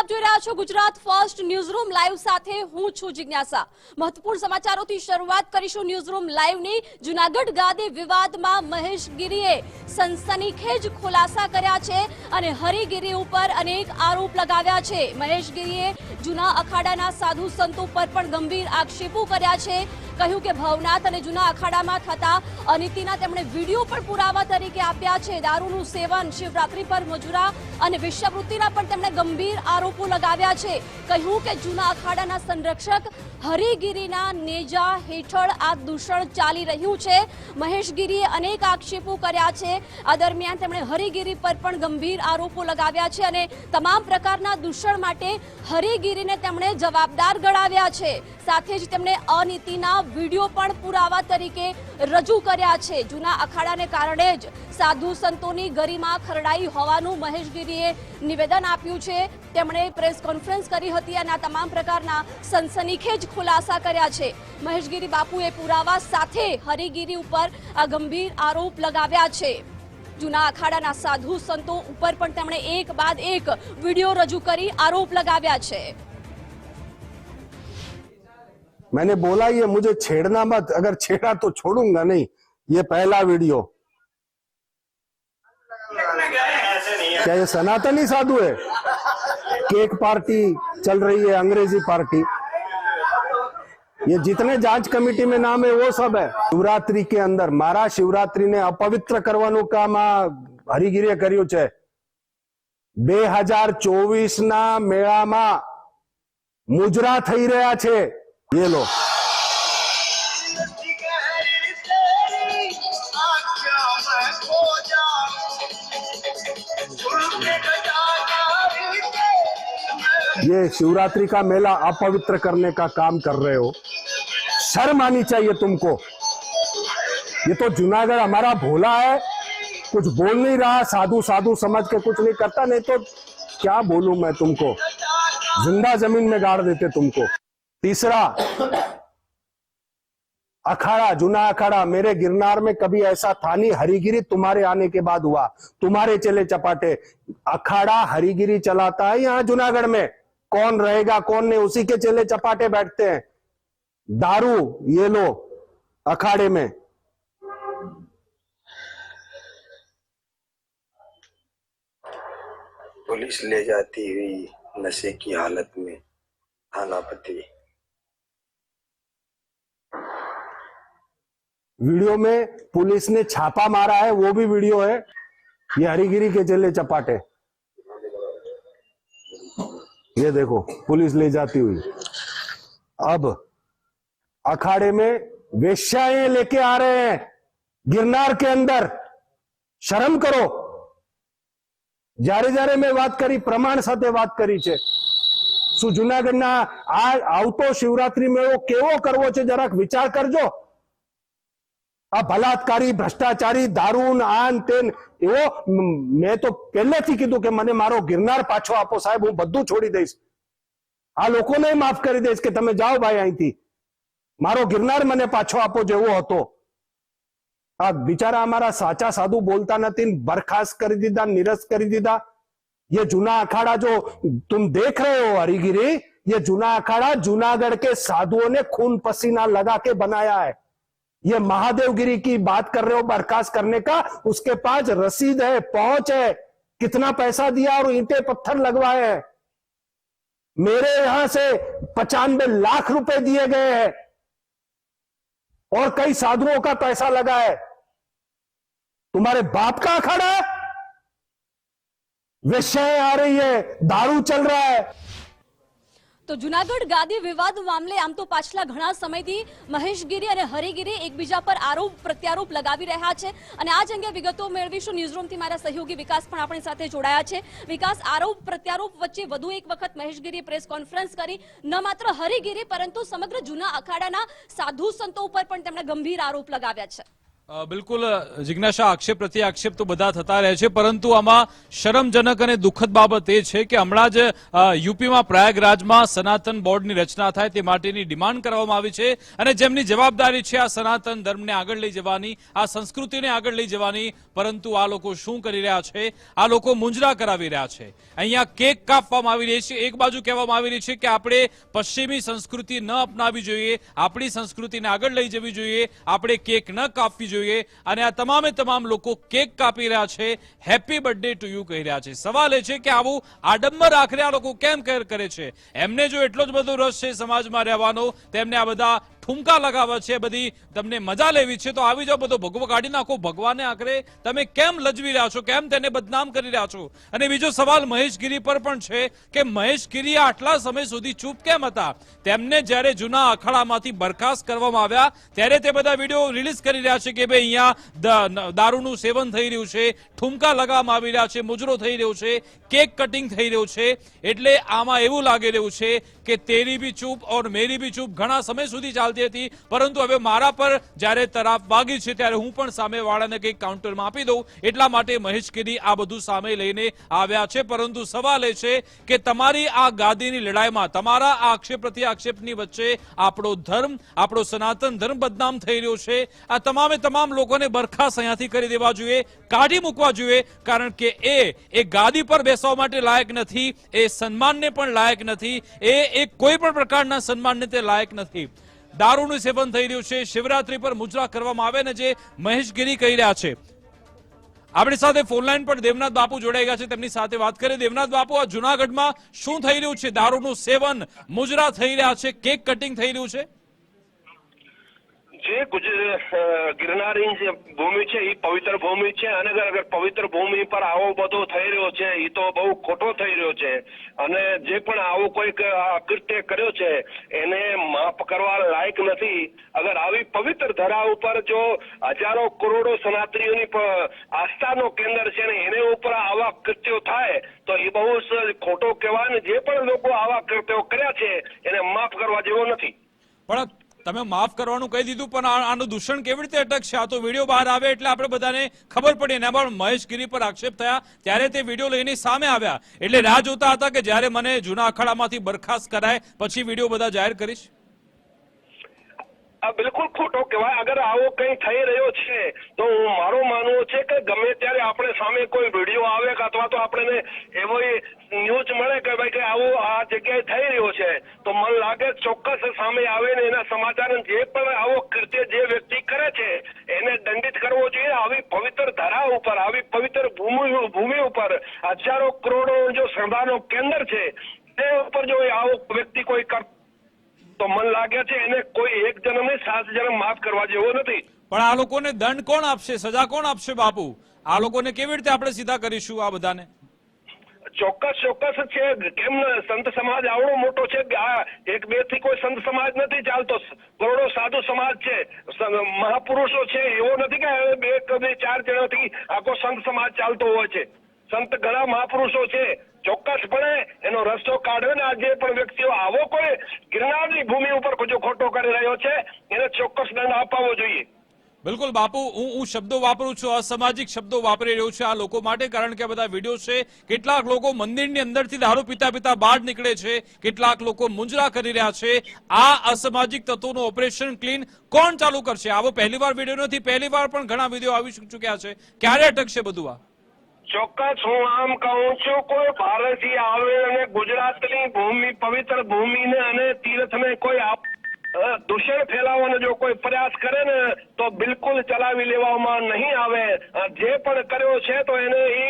જોઈ રહ્યા છો ગુજરાત ફર્સ્ટ ન્યૂઝરૂમ લાઈવ સાથે હું છું જિજ્ઞાસા। મહત્વપૂર્ણ સમાચારોથી શરૂઆત કરીશું ન્યૂઝરૂમ લાઈવની। જૂનાગઢ ગાદી વિવાદમાં મહેશ ગીરીએ સનસનીખેજ ખુલાસા કર્યા છે અને હરિગીરી ઉપર અનેક આરોપ લગાવ્યા છે। મહેશ ગીરીએ જૂના અખાડાના સાધુ સંતો પર પણ ગંભીર આક્ષેપો કર્યા છે। કહ્યું કે ભવનાથ અને જૂના અખાડામાં થતા અનીતિના તેમણે વિડીયો પણ પુરાવા તરીકે આપ્યા છે। દારૂનું સેવન, શિવરાત્રી પર મજૂરા અને વેશ્યાવૃત્તિના પણ તેમણે ગંભીર આરોપો લગાવ્યા છે। કહ્યું કે જૂના અખાડાના સંરક્ષક હરિગીરીના નેજા હેઠળ આ દૂષણ ચાલી રહ્યું છે। મહેશ ગીરીએ અનેક આક્ષેપો કર્યા છે। આ દરમિયાન તેમણે હરિગીરી પર પણ ગંભીર આરોપો લગાવ્યા છે અને તમામ પ્રકારના દૂષણ માટે હરિગીરીને તેમણે જવાબદાર ગણાવ્યા છે। સાથે જ તેમણે અનીતિના વિડીયો પણ પુરાવા તરીકે રજૂ કર્યા છે। જૂના અખાડાને કારણે જ સાધુ સંતોની ગરિમા ખરડાઈ હોવાનું મહેશ ગીરીએ નિવેદન આપ્યું છે। તેમણે પ્રેસ કોન્ફરન્સ કરી હતી અને આ તમામ પ્રકારના સનસનીખેજ ખુલાસા કર્યા છે। મહેશ ગીરી બાપુએ પુરાવા સાથે હરિગીરી ઉપર આ ગંભીર આરોપ લગાવ્યા છે। જૂના અખાડાના સાધુ સંતો ઉપર પણ તેમણે એક બાદ એક વિડીયો રજૂ કરી આરોપ લગાવ્યા છે। मैंने बोला ये मुझे छेड़ना मत, अगर छेड़ा तो छोड़ूंगा नहीं। ये पहला वीडियो। क्या ये सनातनी साधु है? केक पार्टी चल रही है, अंग्रेजी पार्टी। ये जितने जांच कमेटी में नाम है वो सब है। शिवरात्रि के अंदर मारा शिवरात्रि ने अपवित्र करवानुं काम आ हरिगीरीए कर्युं छे। 2024 ना मेळामां मुजरा થઈ રહ્યા છે। ये लो ये शिवरात्रि का मेला अपवित्र करने का काम कर रहे हो। शर्म आनी चाहिए तुमको। ये तो जूनागढ़ हमारा भोला है, कुछ बोल नहीं रहा, साधु साधु समझ के कुछ नहीं करता। नहीं तो क्या बोलूं मैं तुमको, जिंदा जमीन में गाड़ देते तुमको। तीसरा अखाड़ा, जूना अखाड़ा, मेरे गिरनार में कभी ऐसा था नहीं। हरिगिरी तुम्हारे आने के बाद हुआ, तुम्हारे चले चपाटे। अखाड़ा हरिगिरी चलाता है यहाँ जूनागढ़ में, कौन रहेगा कौन नहीं, उसी के चले चपाटे बैठते हैं। दारू ये लो अखाड़े में। पुलिस ले जाती हुई नशे की हालत में थानापति। वीडियो में पुलिस ने छापा मारा है, वो भी वीडियो है। ये हरिगिरी के चले चपाटे, ये देखो पुलिस ले जाती हुई। अब अखाड़े में वेश्याएं लेके आ रहे हैं गिरनार के अंदर। शर्म करो। જ્યારે જ્યારે મેં વાત કરી પ્રમાણ સાથે વાત કરી છે। શું જૂનાગઢના આ આવતો શિવરાત્રી મેળો કેવો કરવો છે જરાક વિચાર કરજો। આ બલાત્કારી, ભ્રષ્ટાચારી, દારૂ આન તેન એવો મેં તો પહેલેથી કીધું કે મને મારો ગિરનાર પાછો આપો સાહેબ, હું બધું છોડી દઈશ। આ લોકોને માફ કરી દઈશ કે તમે જાઓ ભાઈ અહીંથી, મારો ગિરનાર મને પાછો આપો જેવો હતો। આ बिचारा हमारा साचा साधु बोलता नहीं, बर्खास्त कर दीदा, निरस्त कर दीदा। ये जूना अखाड़ा जो तुम देख रहे हो हरिगिरी, ये जूना अखाड़ा जूनागढ़ के साधुओं ने खून पसीना लगा के बनाया है। ये महादेवगिरी की बात कर रहे हो बर्खास्त करने का, उसके पास रसीद है, पहुंच है, कितना पैसा दिया और ईंटे पत्थर लगवाए हैं। मेरे यहां से 95 लाख रुपए दिए गए हैं और कई साधुओं का पैसा लगा है। तुम्हारे बाप का अखाड़ा है, वेश्याएं आ रही है, दारू चल रहा है। તો જૂનાગઢ ગાદી વિવાદ મામલે આમ તો પાછલા ઘણા સમયથી મહેશ ગીરી અને હરિગીરી એકબીજા પર આરોપ પ્રત્યારોપ લગાવી રહ્યા છે અને આ જ અંગે વિગતો મેળવીશું। ન્યૂઝરૂમથી મારા સહયોગી વિકાસ પણ આપણી સાથે જોડાયા છે। વિકાસ, આરોપ પ્રત્યારોપ વચ્ચે વધુ એક વખત મહેશ ગીરીએ પ્રેસ કોન્ફરન્સ કરી। ન માત્ર હરિગીરી પરંતુ સમગ્ર જૂના અખાડાના સાધુ સંતો ઉપર પણ તેમણે ગંભીર આરોપ લગાવ્યા છે। બિલકુલ જિજ્ઞાસા, આક્ષેપ પ્રત્યે આક્ષેપ તો બધા થતા રહે છે, પરંતુ આમાં શરમજનક અને દુઃખદ બાબત એ છે કે હમણાં જ યુપીમાં પ્રયાગરાજમાં સનાતન બોર્ડની રચના થાય તે માટેની ડિમાન્ડ કરવામાં આવી છે અને જેમની જવાબદારી છે આ સનાતન ધર્મને આગળ લઈ જવાની, આ સંસ્કૃતિને આગળ લઈ જવાની, પરંતુ આ લોકો શું કરી રહ્યા છે? આ લોકો મુંજરા કરાવી રહ્યા છે. અહીંયા કેક કાપવામાં આવી રહી છે. એક બાજુ કહેવામાં આવી રહી છે કે આપણે પશ્ચિમી સંસ્કૃતિ ન અપનાવી જોઈએ, આપણી સંસ્કૃતિને આગળ લઈ જવી જોઈએ, આપણે કેક ન કાપવી જોઈએ, અને આ તમામે તમામ લોકો કેક કાપી રહ્યા છે, હેપી બર્થડે ટુ યુ કહી રહ્યા છે. સવાલ એ છે કે આવું આડંબર આખરે આ લોકો કેમ કરે છે? એમને જો એટલો જ બધો રસ છે સમાજમાં રહેવાનો, તેમને આ બધા ઠુમકા લગાવવા છે, બધી તમને મજા લેવી છે, તો આવી જાઓ, બધો ભગવો કાઢી નાખો. ભગવાને આખરે તમે કેમ લજવી રહ્યા છો? કેમ તેને બદનામ કરી રહ્યા છો? અને બીજો સવાલ મહેશગીરી પર પણ છે કે મહેશગીરી આટલા સમય સુધી ચૂપ કેમ હતા? તેમને જ્યારે જૂના અખાડામાંથી બરખાસ્ત કરવામાં આવ્યા ત્યારે તે બધા વિડીયો રિલીઝ કરી રહ્યા છે કે ભાઈ અહીંયા દારૂનું સેવન થઈ રહ્યું છે, ઠુમકા લગાવવામાં આવી રહ્યા છે, મુજરો થઈ રહ્યો છે, કેક કટિંગ થઈ રહ્યું છે. એટલે આમાં એવું લાગી રહ્યું છે કે તેરી બી ચૂપ ઓર મેરી બી ચૂપ ઘણા સમય સુધી ચાલતી હતી, પરંતુ હવે મારા પર જ્યારે તરાપ વાગી છે ત્યારે હું પણ સામેવાળાને કંઈક કાઉન્ટરમાં આપી દઉં, એટલા માટે મહેશગીરી આ બધું સામે લઈને આવ્યા છે. પરંતુ સવાલ એ છે કે તમારી આ ગાદીની લડાઈમાં, તમારા આ આક્ષેપ પ્રત્યે આક્ષેપની વચ્ચે આપણો ધર્મ, આપણો સનાતન ધર્મ બદનામ થઈ રહ્યો છે. આ તમામે તમામ લોકોને બરખાસ્ત અહીંયાથી કરી દેવા જોઈએ, કાઢી મૂકવા જોઈએ, કારણ કે એ ગાદી પર બેસવા માટે લાયક નથી, એ સન્માનને પણ લાયક નથી, એ કોઈ પણ પ્રકારના સન્માનને તે લાયક નથી. દારૂનું સેવન થઈ રહ્યું છે, શિવરાત્રી પર મુજરા કરવામાં આવે ને જે મહેશગીરી કહી રહ્યા છે. આપણી સાથે ફોનલાઈન પર દેવનાથ બાપુ જોડાઈ ગયા છે, તેમની સાથે વાત કરીએ. દેવનાથ બાપુ, આ જુનાગઢમાં શું થઈ રહ્યું છે? દારૂનું સેવન, મુજરા થઈ રહ્યા છે, કેક કટિંગ થઈ રહ્યું છે. જે ગિરનારની જે ભૂમિ છે એ પવિત્ર ભૂમિ છે, અને અગર પવિત્ર ભૂમિ પર આવો બધો થઈ રહ્યો છે એ તો બહુ ખોટો થઈ રહ્યો છે. અને જે પણ આવો કોઈક કૃત્ય કર્યો છે એને માફ કરવા લાયક નથી. અગર આવી પવિત્ર ધરા ઉપર જો હજારો કરોડો સનાતનીઓની આસ્થાનો કેન્દ્ર છે ને એને ઉપર આવા કૃત્યો થાય તો એ બહુ ખોટો કહેવાય ને જે પણ લોકો આવા કૃત્યો કર્યા છે એને માફ કરવા જેવો નથી. પણ તમે માફ કરવાનું કહી દીધું, પણ આનું દૂષણ કેવી રીતે અટકશે? આ તો વિડીયો બહાર આવે એટલે આપણે બધાને ખબર પડી. એના પણ મહેશગીરી પર આક્ષેપ થયા ત્યારે તે વિડીયો લઈને સામે આવ્યા, એટલે રાહ જોતા હતા કે જ્યારે મને જૂના અખાડામાંથી બરખાસ્ત કરાય પછી વિડીયો બધા જાહેર કરીશ. આ બિલકુલ ખોટો કહેવાય. અગર આવો કઈ થઈ રહ્યો છે તો મારું માનવું છે કે ગમે ત્યારે આપણે સામે કોઈ વિડીયો આવે અથવા તો આપણે એવો ન્યૂઝ મળે કે ભાઈ કે આવું આ જગ્યાએ થઈ રહ્યો છે તો મને લાગે ચોક્કસ સામે આવે ને એના સમાચાર જે પણ આવો કૃત્ય જે વ્યક્તિ કરે છે એને દંડિત કરવો જોઈએ. આવી પવિત્ર ધરા ઉપર, આવી પવિત્ર ભૂમિ ઉપર હજારો કરોડો જો શ્રદ્ધાનો કેન્દ્ર છે તે ઉપર જો આવો વ્યક્તિ કોઈ તો મને લાગે છે એને કોઈ એક જન્મ ને 7 જન્મ માફ કરવા જેવો નથી. પણ આ લોકોને દંડ કોણ આપશે? સજા કોણ આપશે બાપુ? આ લોકોને કેવી રીતે આપણે સીધા કરીશું આ બધાને? ચોક્કસ છે. કેમ સંત સમાજ આવડો મોટો છે કે આ 1-2 થી કોઈ સંત સમાજ નથી ચાલતો. કરોડો સાધુ સમાજ છે, મહાપુરુષો છે. એવો નથી કે 2-4 જણાથી આખો સંત સમાજ ચાલતો હોય છે. સંત ઘણા મહાપુરુષો છે. ચોક્કસપણે એનો રસ્તો કાઢ્યો ને આજે પણ વ્યક્તિઓ આવો કોઈ ગિરનારની ભૂમિ ઉપર જો ખોટો કરી રહ્યો છે એને ચોક્કસ દંડ અપાવવો જોઈએ. બિલકુલ બાપુ, હું શબ્દો વાપરું છું, અસામાજિક શબ્દો વાપરી રહ્યો છું આ લોકો માટે, કારણ કે આ બધા વિડીયો છે. કેટલાક લોકો મંદિરની અંદરથી દારૂ પીતા બહાર નીકળે છે, કેટલાક લોકો મુંજરા કરી રહ્યા છે. આ અસામાજિક તત્વોનું ઓપરેશન ક્લીન કોણ ચાલુ કરશે? આવો પહેલીવાર વિડીયો નથી, પહેલીવાર પણ ઘણા વિડીયો આવી ચૂક્યા છે. ક્યારે અટકશે બધું આ? ચોક્કસ હું આમ કહું છું, કોઈ ભારતથી આવે અને ગુજરાતની ભૂમિ, પવિત્ર ભૂમિને અને તીર્થને કોઈ દૂષણ ફેલાવવાનો જો કોઈ પ્રયાસ કરે ને તો બિલકુલ ચલાવી લેવામાં નહીં આવે. જે પણ કર્યો છે તો એને એ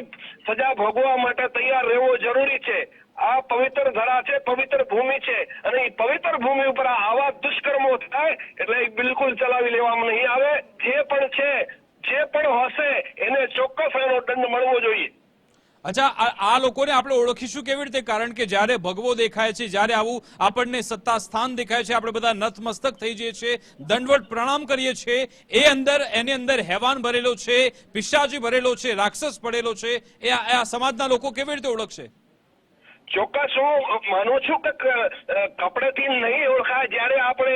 સજા ભોગવવા માટે તૈયાર રહેવો જરૂરી છે. આ પવિત્ર ધરા છે, પવિત્ર ભૂમિ છે, અને એ પવિત્ર ભૂમિ ઉપર આવા દુષ્કર્મો થાય એટલે એ બિલકુલ ચલાવી લેવામાં નહીં આવે. જે પણ છે, જે પણ હશે એને ચોક્કસ એનો દંડ મળવો જોઈએ. અચ્છા, આ લોકોને આપણે ઓળખીશું કેવી રીતે? કારણ કે જ્યારે ભગવો દેખાય છે, જ્યારે આવું આપણને સત્તા સ્થાન દેખાય છે, આપણે બધા નતમસ્તક થઈ જઈએ છીએ, દંડવત પ્રણામ કરીએ છીએ. એની અંદર હેવાન ભરેલો છે, પિશાચી ભરેલો છે, રાક્ષસ પડેલો છે. એ આ સમાજના લોકો કેવી રીતે ઓળખશે? ચોક્કસ હું માનું છું કે કપડેથી નહીં ઓળખાય. જ્યારે આપણે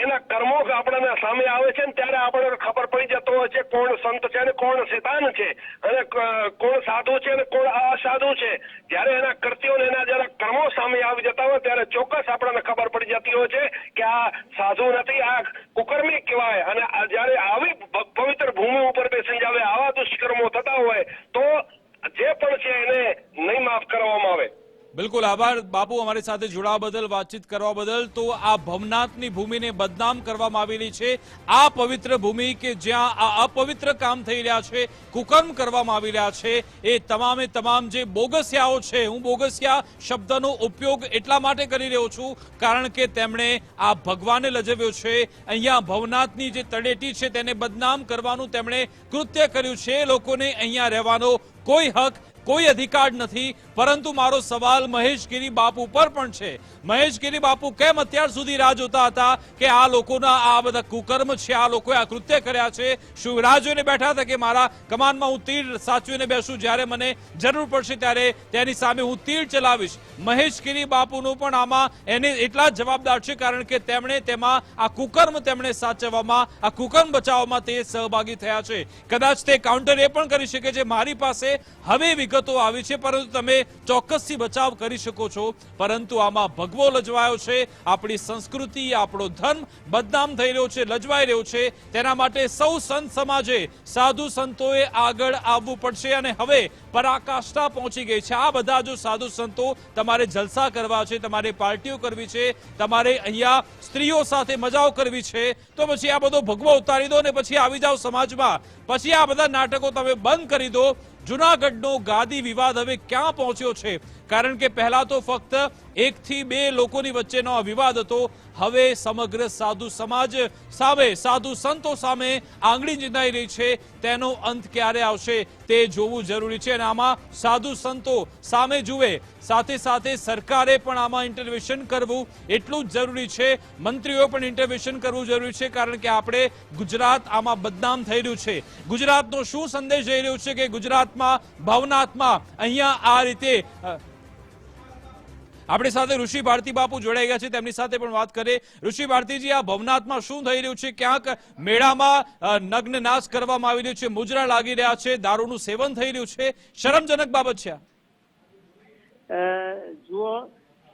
એના કર્મો આપણને સામે આવે છે ને ત્યારે આપણને ખબર પડી જતો હોય છે કોણ સંત છે અને કોણ શેતાન છે અને કોણ સાધુ છે અને કોણ અસાધુ છે. જ્યારે એના કૃત્યો ને એના જરા કર્મો સામે આવી જતા હોય ત્યારે ચોક્કસ આપણને ખબર પડી જતી હોય છે કે આ સાધુ નથી, આ કુકર્મી કહેવાય. અને જ્યારે આવી પવિત્ર ભૂમિ ઉપર બેસી જાવે આવા દુષ્કર્મો થતા હોય તો જે પણ છે એને નહીં માફ કરવામાં આવે. બિલકુલ આભાર બાપુ અમારી સાથે જોડાવા બદલ, વાતચીત કરવા બદલ. તો આ ભવનાથની ભૂમિને બદનામ કરવામાં આવેલી છે, આ પવિત્ર ભૂમિ કે જ્યાં આ અપવિત્ર કામ થઈ રહ્યા છે, કુકર્મ કરવામાં આવી રહ્યા છે, એ તમામે તમામ જે બોગસિયાઓ છે, હું બોગસિયા શબ્દનો ઉપયોગ એટલા માટે કરી રહ્યો છું કારણ કે તેમણે આ ભગવાનને લજવ્યો છે. અહીંયા ભવનાથની જે તળેટી છે તેને બદનામ કરવાનું તેમણે કૃત્ય કર્યું છે. લોકોને અહીંયા રહેવાનો કોઈ હક, કોઈ અધિકાર નથી. પરંતુ મારો સવાલ મહેશગીરી બાપુ પર પણ છે. મહેશગીરી બાપુ કેમ અત્યાર સુધી રાહ જોતા હતા કે આ લોકોના આ બધા કુકર્મ છે, આ લોકોએ આ કૃત્ય કર્યા છે? શું રાહ જોઈને બેઠા હતા કે મારા કમાનમાં હું તીર સાચવીને બેસું, જ્યારે મને જરૂર પડશે ત્યારે તેની સામે હું તીર ચલાવીશ? મહેશગીરી બાપુનું પણ આમાં એને એટલા જ જવાબદાર છે કારણ કે તેમણે તેમાં આ કુકર્મ તેમણે સાચવવામાં, આ કુકર્મ બચાવવામાં તે સહભાગી થયા છે. કદાચ તે કાઉન્ટર એ પણ કરી શકે છે મારી પાસે હવે વિગતો આવી છે પરંતુ તમે ચોક્કસથી બચાવ કરી શકો છો. પરંતુ આમાં ભગવો લજવાયો છે, આપણી સંસ્કૃતિ, આપણો ધર્મ બદનામ થઈ રહ્યો છે, લજવાઈ રહ્યો છે. તેના માટે સૌ સંત સમાજે, સાધુ સંતોએ આગળ આવવું પડશે અને હવે પરાકાષ્ઠા પહોંચી ગઈ છે. આ બધા જો સાધુ સંતો તમારે જલસા કરવા છે, તમારે પાર્ટીઓ કરવી છે, તમારે અહીંયા સ્ત્રીઓ સાથે મજાઓ કરવી છે તો પછી આ બધો ભગવો ઉતારી દો ને પછી આવી જાઓ સમાજમાં. પછી આ બધા નાટકો તમે બંધ કરી દો. જુનાગઢનો ગાદી વિવાદ હવે ક્યાં પહોંચ્યો છે? કારણ કે પહેલા તો ફક્ત 1 થી 2 લોકોની વચ્ચેનો વિવાદ હતો, હવે સમગ્ર સાધુ સમાજ સામે, સાધુ સંતો સામે આંગળી ચીંધાઈ રહી છે. તેનો અંત ક્યારે આવશે તે જોવું જરૂરી છે અને આમાં સાધુ સંતો સામે જુએ, સાથે સાથે સરકારે પણ આમાં ઇન્ટરવેશન કરવું એટલું જ જરૂરી છે. મંત્રીઓ પણ ઇન્ટરવેશન કરવું જરૂરી છે કારણ કે આપણે ગુજરાત આમાં બદનામ થઈ રહ્યું છે. ગુજરાતનો શું સંદેશ જઈ રહ્યો છે કે ગુજરાતમાં, ભવનાથમાં અહીંયા આ રીતે આપણી સાથે ઋષિ ભારતી બાપુ જોડાઈ ગયા છે, તેમની સાથે પણ વાત કરીએ. ઋષિ ભારતીજી, આ ભવનાથમાં શું થઈ રહ્યું છે? ક્યાંક મેળામાં નગ્ન નાશ કરવામાં આવી રહ્યો છે, મુજરા લાગી રહ્યા છે, દારૂનું સેવન થઈ રહ્યું છે, શરમજનક બાબત છે. જુઓ,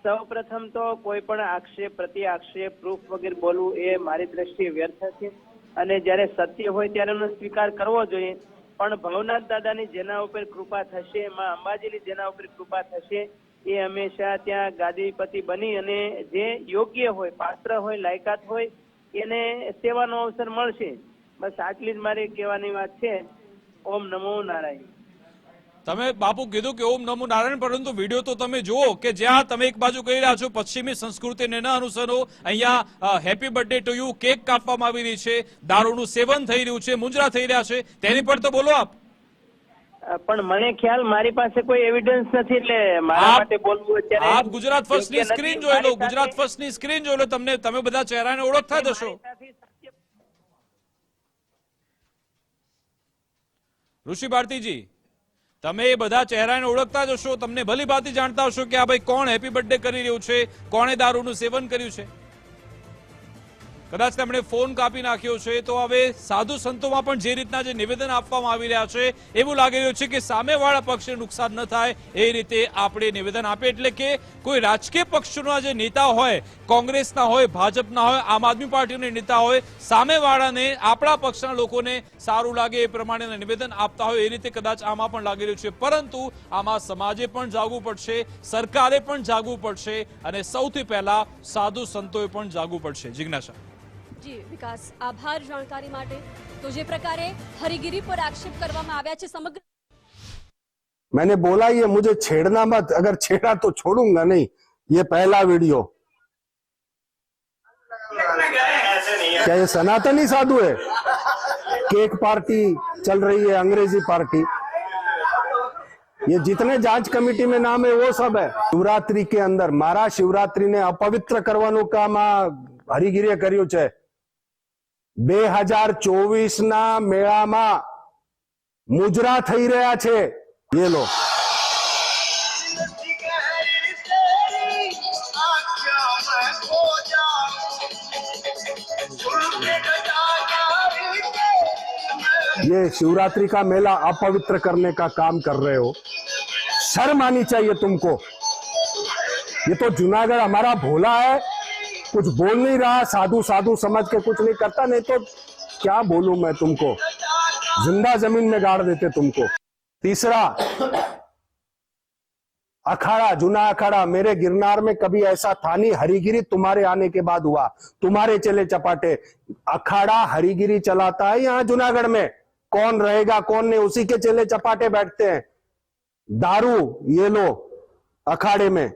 સૌ પ્રથમ તો કોઈ પણ આક્ષેપ, પ્રતિ આક્ષેપ, પ્રૂફ વગેરે બોલવું એ મારી દ્રષ્ટિએ વ્યર્થ છે અને જ્યારે સત્ય હોય ત્યારે એનો સ્વીકાર કરવો જોઈએ. પણ ભવનાથ દાદાની જેના ઉપર કૃપા થશે, માં અંબાજીની જેના ઉપર કૃપા થશે, એ હંમેશા ત્યાં ગાદીપતિ બની અને જે યોગ્ય હોય, પાત્ર હોય, લાયકાત હોય એને સેવાનો અવસર મળશે. બસ આટલી જ મારી કહેવાની વાત છે. ઓમ નમો નારાયણ. તમે બાપુ કીધું કે ઓમ નમો નારાયણ, પરંતુ વિડીયો તો તમે જુઓ કે જ્યાં તમે એક બાજુ કહી રહ્યા છો પશ્ચિમી સંસ્કૃતિને ન અનુસરો, અહીંયા happy birthday to you cake કાપવામાં આવી રહી છે, દારૂનું સેવન થઈ રહ્યું છે, મુજરા થઈ રહ્યા છે, તેની પર તો બોલો આપ. પણ મને ખ્યાલ, મારી પાસે કોઈ એવિડન્સ નથી એટલે મારા માટે બોલવું અત્યારે. આપ ગુજરાત ફર્સ્ટ ની સ્ક્રીન જોઈ લો, ગુજરાત ફર્સ્ટ ની સ્ક્રીન જોઈ લો, તમે બધા ચહેરાને ઓળખતા જશો. ઋષિ ભારતીજી, તમે એ બધા ચહેરાને ઓળખતા જશો, તમને ભલી ભાંતિ જાણતા હશો કે આ ભાઈ કોણ હેપી બર્થડે કરી રહ્યું છે, કોણે દારૂનું સેવન કર્યું છે. કદાચ તેમણે ફોન કાપી નાખ્યો છે. તો હવે સાધુ સંતોમાં પણ જે રીતના જે નિવેદન આપવામાં આવી રહ્યા છે એવું લાગી રહ્યું છે કે સામેવાળા પક્ષને નુકસાન ન થાય એ રીતે આપણે નિવેદન આપીએ. એટલે કે કોઈ રાજકીય પક્ષના જે નેતા હોય, કોંગ્રેસના હોય, ભાજપના હોય, આમ આદમી પાર્ટીના નેતા હોય, સામેવાળાને, આપણા પક્ષના લોકોને સારું લાગે એ પ્રમાણે નિવેદન આપતા હોય એ રીતે કદાચ આમાં પણ લાગી રહ્યું છે. પરંતુ આમાં સમાજે પણ જાગવું પડશે, સરકારે પણ જાગવું પડશે અને સૌથી પહેલા સાધુ સંતોએ પણ જાગવું પડશે. જિજ્ઞાસા. જી વિકાસ, આભાર જાણકારી માટે. તો જે પ્રકારે હરિગીરી પર આક્ષેપ કરવામાં આવ્યા છે, સમગ્ર मैंने बोला ये मुझे छेड़ना मत, अगर छेड़ा तो छोड़ूंगा नहीं. ये पहला वीडियो. क्या ये सनातनी साधु है? केक पार्टी चल रही है, अंग्रेजी पार्टी. ये जितने जांच कमेटी में नाम है वो सब है. शिवरात्रि के अंदर मारा शिवरात्रि ने अपवित्र करवाનું કામ આ હરિગીરીએ કર્યું છે. 2024 ના મેળામાં મુજરા થઈ રહ્યા છે. ये लो. आँखों में खो जाऊं ये शिवरात्रि का मेला अपवित्र करने का काम कर रहे हो। शर्म आनी चाहिए तुमको। ये तो जूनागढ़ हमारा भोला है, कुछ बोल नहीं रहा, साधु साधु समझ के कुछ नहीं करता, नहीं तो क्या बोलूं मैं तुमको, जिंदा जमीन में गाड़ देते तुमको। तीसरा, अखाड़ा, जूना अखाड़ा, मेरे गिरनार में कभी ऐसा था नहीं। हरिगिरी तुम्हारे आने के बाद हुआ, तुम्हारे चले चपाटे। अखाड़ा हरिगिरी चलाता है यहाँ जूनागढ़ में, कौन रहेगा कौन नहीं, उसी के चले चपाटे बैठते हैं। दारू ये लो अखाड़े में।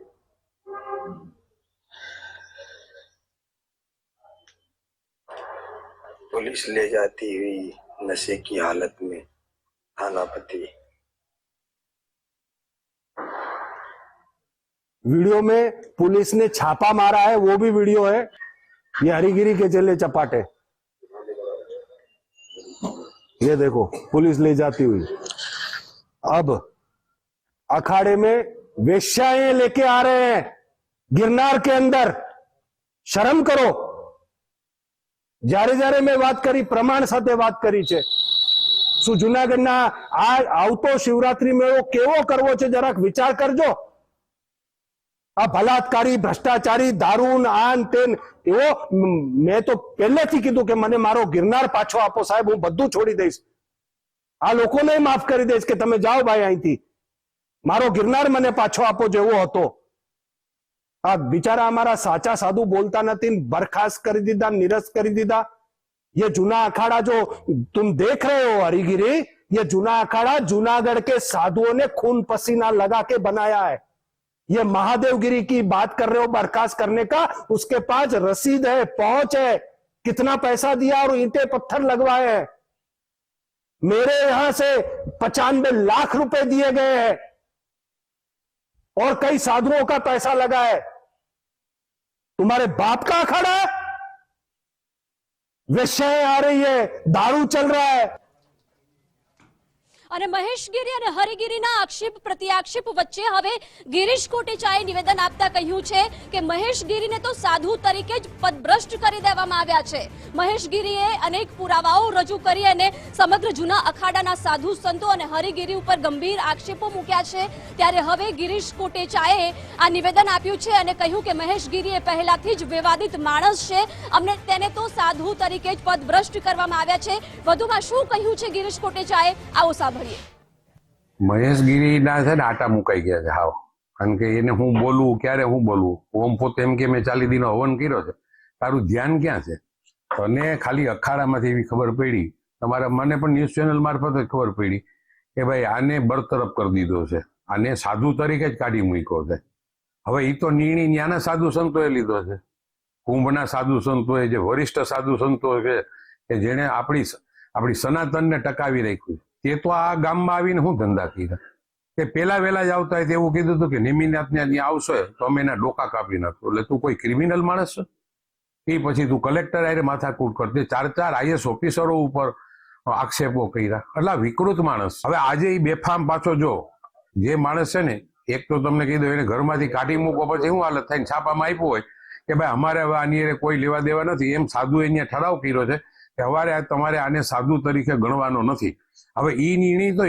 पुलिस ले जाती हुई नशे की हालत में थानापति। वीडियो में पुलिस ने छापा मारा है, वो भी वीडियो है। ये हरिगिरी के चले चपाटे, ये देखो पुलिस ले जाती हुई। अब अखाड़े में वेश्याएं लेके आ रहे हैं गिरनार के अंदर, शर्म करो। જ્યારે મેં વાત કરી, પ્રમાણ સાથે વાત કરી છે। શું જુનાગઢના આ આવતો શિવરાત્રી મેળો કેવો કરવો છે જરાક વિચાર કરજો। આ બલાત્કારી, ભ્રષ્ટાચારી, દારૂન, આન તેન, એવો મેં તો પહેલેથી કીધું કે મને મારો ગિરનાર પાછો આપો સાહેબ, હું બધું છોડી દઈશ। આ લોકોને માફ કરી દઈશ કે તમે જાઓ ભાઈ અહીંથી, મારો ગિરનાર મને પાછો આપો જેવો હતો। આ બિચારા हमारा साचा साधु बोलता नहीं, बर्खास्त कर दीदा, निरस्त कर दीदा। ये जूना अखाड़ा जो तुम देख रहे हो हरिगिरी, ये जूना अखाड़ा जूनागढ़ के साधुओं ने खून पसीना लगा के बनाया है। ये महादेवगिरी की बात कर रहे हो बर्खास्त करने का, उसके पास रसीद है, पहुंच है, कितना पैसा दिया और ईंटे पत्थर लगवाए हैं। मेरे यहां से 95 लाख रुपए दिए गए हैं और कई साधुओं का पैसा लगा है। तुम्हारे बाप का अखाड़ा है, वेश्याएं आ रही है, दारू चल रहा है। અને મહેશગીરી અને હરિગીરીના આક્ષેપ પ્રત્યાક્ષેપ વચ્ચે હવે ગિરીશ કોટેચાએ નિવેદન આપતા કહ્યું છે કે મહેશગીરીને તો સાધુ તરીકે જ પદભ્રષ્ટ કરી દેવામાં આવ્યા છે। મહેશગીરીએ અનેક પુરાવાઓ રજૂ કરી અને સમગ્ર જૂના અખાડાના સાધુ સંતો અને હરિગીરી ઉપર ગંભીર આક્ષેપો મૂક્યા છે। ત્યારે હવે ગિરીશ કોટેચાએ આ નિવેદન આપ્યું છે અને કહ્યું કે મહેશગીરી એ પહેલાથી જ વિવાદિત માણસ છે, અમને તેને તો સાધુ તરીકે જ પદભ્રષ્ટ કરવામાં આવ્યા છે। વધુમાં શું કહ્યું છે ગિરીશ કોટેચાએ, આવો સાંભળીએ। મહેશગીરીના છે ને આટા મુકાઈ ગયા છે હાવ, કારણ કે એને હું બોલવું ક્યારે હું બોલવું, ઓમ પોતે એમ કે મેં 40 દીનો હવન કર્યો છે, તારું ધ્યાન ક્યાં છે? અને ખાલી અખાડામાંથી એવી ખબર પડી, તમારા મને પણ ન્યૂઝ ચેનલ મારફત જ ખબર પડી કે ભાઈ આને બરતરફ કરી દીધો છે, આને સાધુ તરીકે જ કાઢી મૂક્યો છે। હવે એ તો નિર્ણય ન્યાના સાધુ સંતોએ લીધો છે, કુંભના સાધુ સંતોએ, જે વરિષ્ઠ સાધુ સંતો છે કે જેને આપણી સનાતનને ટકાવી રાખ્યું, તે તો આ ગામમાં આવીને હું ધંધા કર્યા કે પેલા વેલા જ આવતા હોય એવું કીધું હતું કે નેમિનાથને ત્યાં આવશે તો અમે એના ડોકા કાપી નાખો। એટલે તું કોઈ ક્રિમિનલ માણસ છે? એ પછી તું કલેક્ટર આરે માથાકૂટ કરતી, 4 IAS ઓફિસરો ઉપર આક્ષેપો કર્યા, એટલે વિકૃત માણસ। હવે આજે એ બેફામ પાછો જો જે માણસ છે ને, એક તો તમને કીધું એને ઘરમાંથી કાઢી મૂકો, પછી શું હાલત થાય, છાપામાં આપ્યું હોય કે ભાઈ અમારે હવે આની કોઈ લેવા દેવા નથી, એમ સાધુએ અહીંયા ઠરાવ કર્યો છે કે હવે તમારે આને સાધુ તરીકે ગણવાનો નથી। હવે એ નિર્ણય તો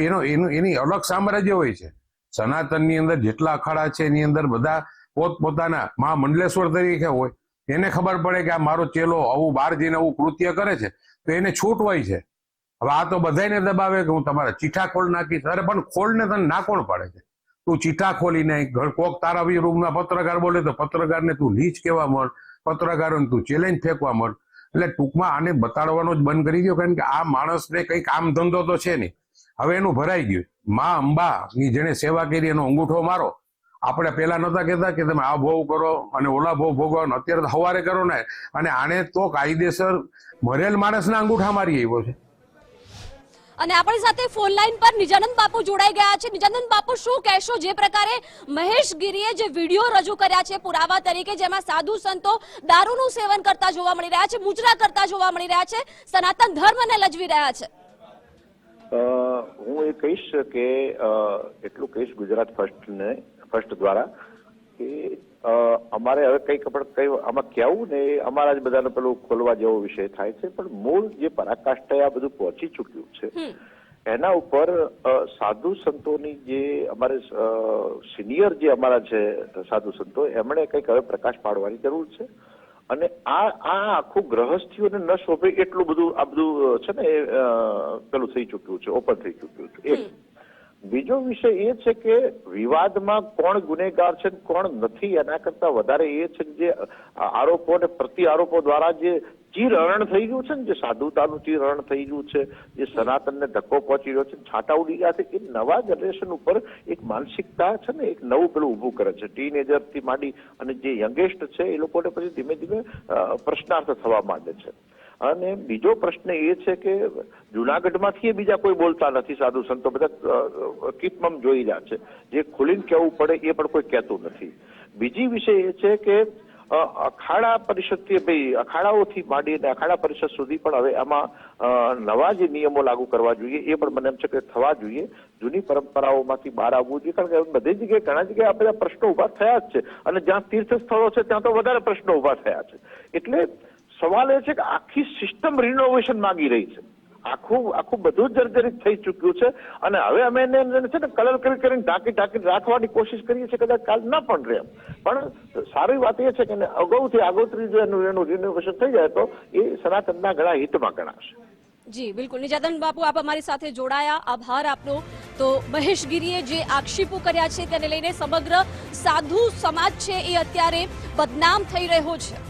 એની અલગ સામ્રાજ્ય હોય છે। સનાતનની અંદર જેટલા અખાડા છે એની અંદર બધા પોતપોતાના મહામંડલેશ્વર તરીકે હોય, એને ખબર પડે કે આ મારો ચેલો આવું બહાર જઈને આવું કૃત્ય કરે છે તો એને છૂટ હોય છે। હવે આ તો બધાને દબાવે કે હું તમારા ચીઠા ખોલ નાખીશ, અરે પણ ખોલને તને ના કોણ પાડે છે? તું ચીઠા ખોલી નાખ, કોક તારા રૂમના પત્રકાર બોલે તો પત્રકારને તું નીચ કહેવા મળ, પત્રકારોને તું ચેલેન્જ ફેંકવા મળ। એટલે ટૂંકમાં આને બતાડવાનો જ બંધ કરી દો, કારણ કે આ માણસને કઈ કામ ધંધો તો છે નહીં, હવે એનું ભરાઈ ગયું। મા અંબાની જેને સેવા કરી એનો અંગૂઠો મારો। આપણે પેલા નતા કહેતા કે તમે આ ભોગ કરો અને ઓલા ભોગ ભોગવો, અત્યારે તો હવારે કરો ને, અને આને તો કાયદેસર મરેલ માણસના અંગૂઠા મારી આવ્યો છે। અને આપણી સાથે ફોન લાઈન પર નિજાનંદ બાપુ જોડાઈ ગયા છે। નિજાનંદ બાપુ, શું કહેશો જે પ્રકારે મહેશગીરીએ જે વિડીયો રજૂ કર્યા છે પુરાવા તરીકે, જેમાં સાધુ સંતો દારૂનું સેવન કરતા જોવા મળી રહ્યા છે, મુજરા કરતા જોવા મળી રહ્યા છે, સનાતન ધર્મને લજવી રહ્યા છે? હું એ કહીશ કે એટલું કહીશ ગુજરાત ફર્સ્ટ દ્વારા કે અમારે હવે કઈ આમાં કહેવું ને એ અમારા જ બધાને પેલું ખોલવા જેવો વિષય થાય છે, પણ મૂળ જે પરાકાષ્ઠાએ આ બધું પહોંચી ચૂક્યું છે એના ઉપર સાધુ સંતોની જે અમારે સિનિયર જે અમારા છે સાધુ સંતો એમણે કંઈક હવે પ્રકાશ પાડવાની જરૂર છે. અને આ આખું ગ્રહસ્થીઓને ન શોભે એટલું બધું આ બધું છે ને પેલું થઈ ચૂક્યું છે, ઓપન થઈ ચૂક્યું છે. એક બીજો વિષય એ છે કે વિવાદમાં કોણ ગુનેગાર છે કોણ નથી એના કરતા વધારે એ છે કે જે આરોપો અને પ્રતિ આરોપો દ્વારા જે ચીરહરણ થઈ ગયું છે ને, જે સાધુતાનું ચીરહરણ થઈ ગયું છે, જે સનાતનને ધક્કો પહોંચી રહ્યો છે, છાંટા ઉડી ગયા છે, એ નવા જનરેશન ઉપર એક માનસિકતા છે ને એક નવું પેલું ઊભું કરે છે. ટીનેજર થી માંડી અને જે યંગેસ્ટ છે એ લોકોને પછી ધીમે ધીમે પ્રશ્નાર્થ થવા માંડે છે. અને બીજો પ્રશ્ન એ છે કે જુનાગઢમાંથી બીજા કોઈ બોલતા નથી, સાધુ સંતો બધા કીપમમ જોઈ રહ્યા છે, જે ખુલીને કહેવું પડે એ પણ કોઈ કહેતું નથી. બીજી વિષય એ છે કે અખાડા પરિષદથી ભાઈ અખાડાઓથી માંડીને અખાડા પરિષદ સુધી પણ હવે આમાં નવા જે નિયમો લાગુ કરવા જોઈએ એ પણ મને એમ છે કે થવા જોઈએ. જૂની પરંપરાઓમાંથી બહાર આવવું જોઈએ, કારણ કે બધી જગ્યાએ ઘણા જગ્યાએ આ બધા પ્રશ્નો ઉભા થયા જ છે અને જ્યાં તીર્થ સ્થળો છે ત્યાં તો વધારે પ્રશ્નો ઉભા થયા છે. એટલે સવાલ એ છે કે આખી સિસ્ટમ રિનોવેશન માંગી રહી છે. આખું બધું જર્જરિત થઈ ચૂક્યું છે અને હવે અમે એને છે ને કલર કરીને ઢાંકી રાખવાની કોશિશ કરીએ છીએ, કદાચ કાલ ના પણ રહે. પણ સારી વાત એ છે કે અગાઉથી આગોતરી જો એનું રિનોવેશન થઈ જાય તો એ સનાતનના ઘણા હિતમાં ગણાશે. જી બિલકુલ. નિજાદન બાપુ, આપ અમારી સાથે જોડાયા, આભાર આપનો. તો મહેશ ગીરીએ જે આક્ષેપો કર્યા છે તેને લઈને સમગ્ર સાધુ સમાજ છે એ અત્યારે બદનામ થઈ રહ્યો છે.